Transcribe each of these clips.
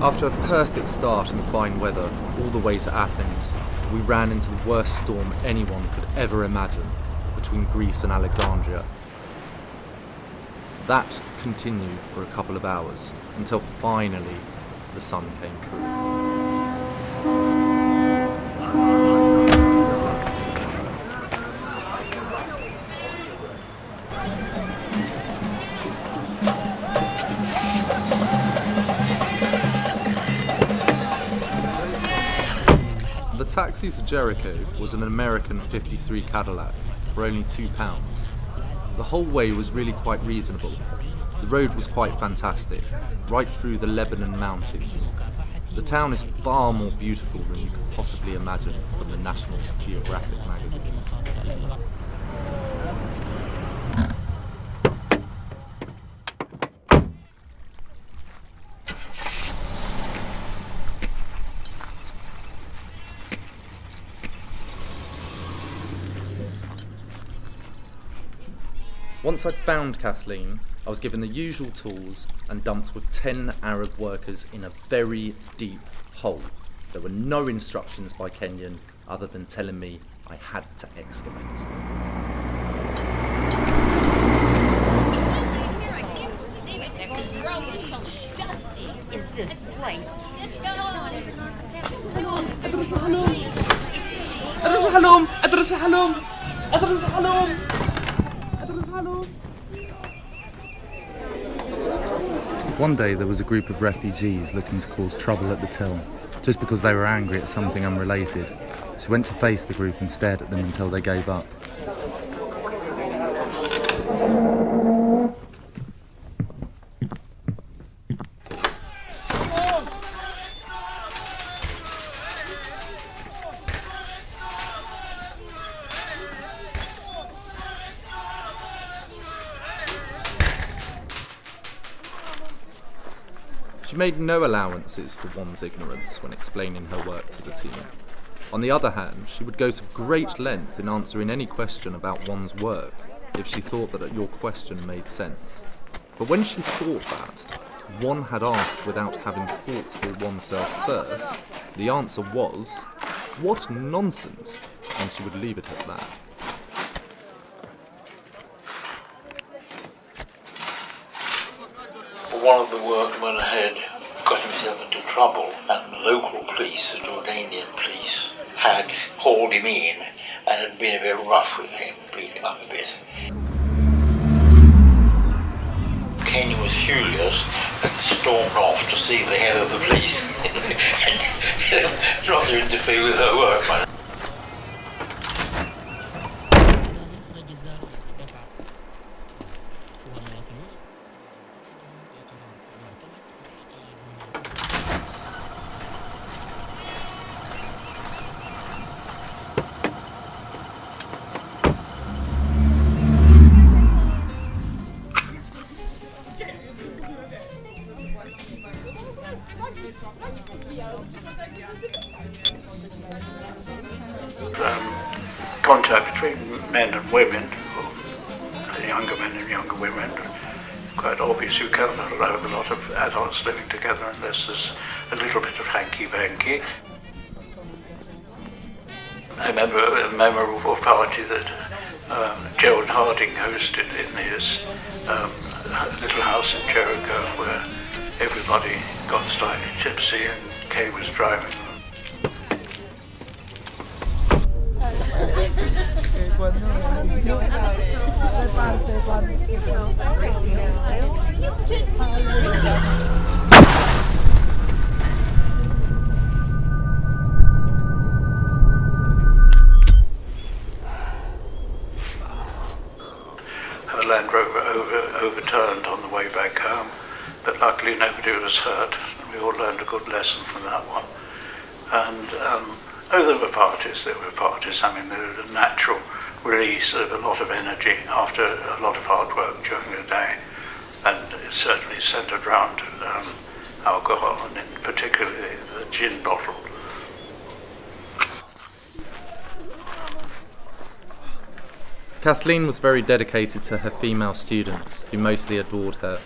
After a perfect start and fine weather all the way to Athens, we ran into the worst storm anyone could ever imagine between Greece and Alexandria. That continued for a couple of hours until finally the sun came through. The taxi to Jericho was an American 53 Cadillac for only £2. The whole way was really quite reasonable. The road was quite fantastic, right through the Lebanon mountains. The town is far more beautiful than you could possibly imagine from the National Geographic magazine. Once I'd found Kathleen, I was given the usual tools and dumped with 10 Arab workers in a very deep hole. There were no instructions by Kenyon other than telling me I had to excavate. Is this place? One day there was a group of refugees looking to cause trouble at the till, just because they were angry at something unrelated. She went to face the group and stared at them until they gave up. She made no allowances for one's ignorance when explaining her work to the team. On the other hand, she would go to great length in answering any question about one's work if she thought that your question made sense. But when she thought that one had asked without having thought through oneself first, the answer was, "What nonsense!" and she would leave it at that. One of the workmen had got himself into trouble, and the local police, the Jordanian police, had hauled him in and had been a bit rough with him, beat him up a bit. Kenyon was furious and stormed off to see the head of the police and tell him not to interfere with her work. Contact between men and women, or younger men and younger women, quite obvious. You cannot have a lot of adults living together unless there's a little bit of hanky-panky. I remember a memorable party that Joan Harding hosted in his little house in Jericho, where everybody got slightly tipsy and Kay was driving. Her Land Rover overturned on the way back home, but luckily nobody was hurt. We all learned a good lesson from that one. And there were parties. I mean, there was a natural release of a lot of energy after a lot of hard work during the day, and it certainly centred around alcohol, and in particularly the gin bottle. Kathleen was very dedicated to her female students, who mostly adored her.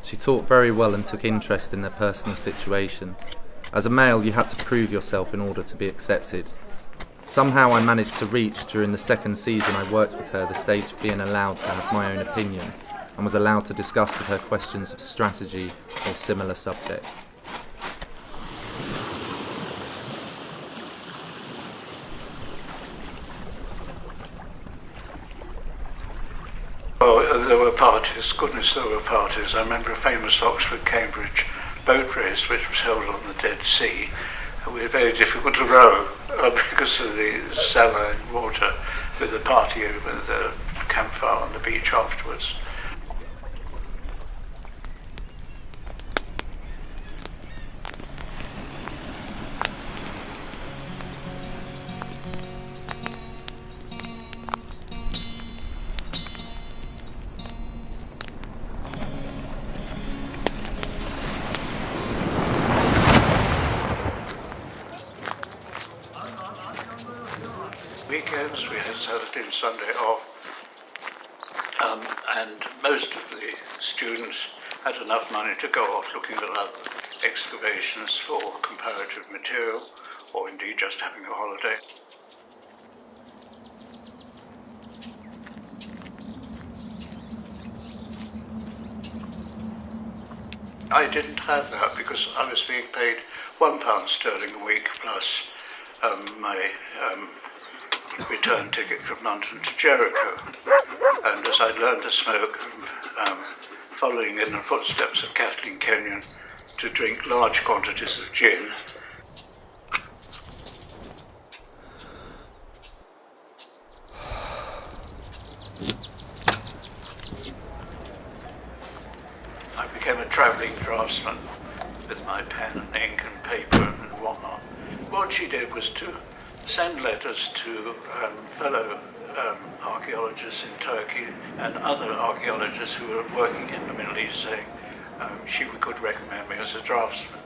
She taught very well and took interest in their personal situation. As a male, you had to prove yourself in order to be accepted. Somehow I managed to reach, during the second season I worked with her, the stage of being allowed to have my own opinion, and was allowed to discuss with her questions of strategy or similar subjects. Well, there were parties, goodness there were parties. I remember a famous Oxford-Cambridge boat race which was held on the Dead Sea. It was very difficult to row because of the saline water, with the party over the campfire on the beach afterwards. Weekends we had Saturday and Sunday off, and most of the students had enough money to go off looking at other excavations for comparative material, or indeed just having a holiday. I didn't have that because I was being paid £1 sterling a week plus my return ticket from London to Jericho. And as I learned to smoke, following in the footsteps of Kathleen Kenyon, to drink large quantities of gin. I became a travelling draftsman with my pen and ink and paper and whatnot. What she did was to send letters to fellow archaeologists in Turkey and other archaeologists who were working in the Middle East, saying she could recommend me as a draftsman.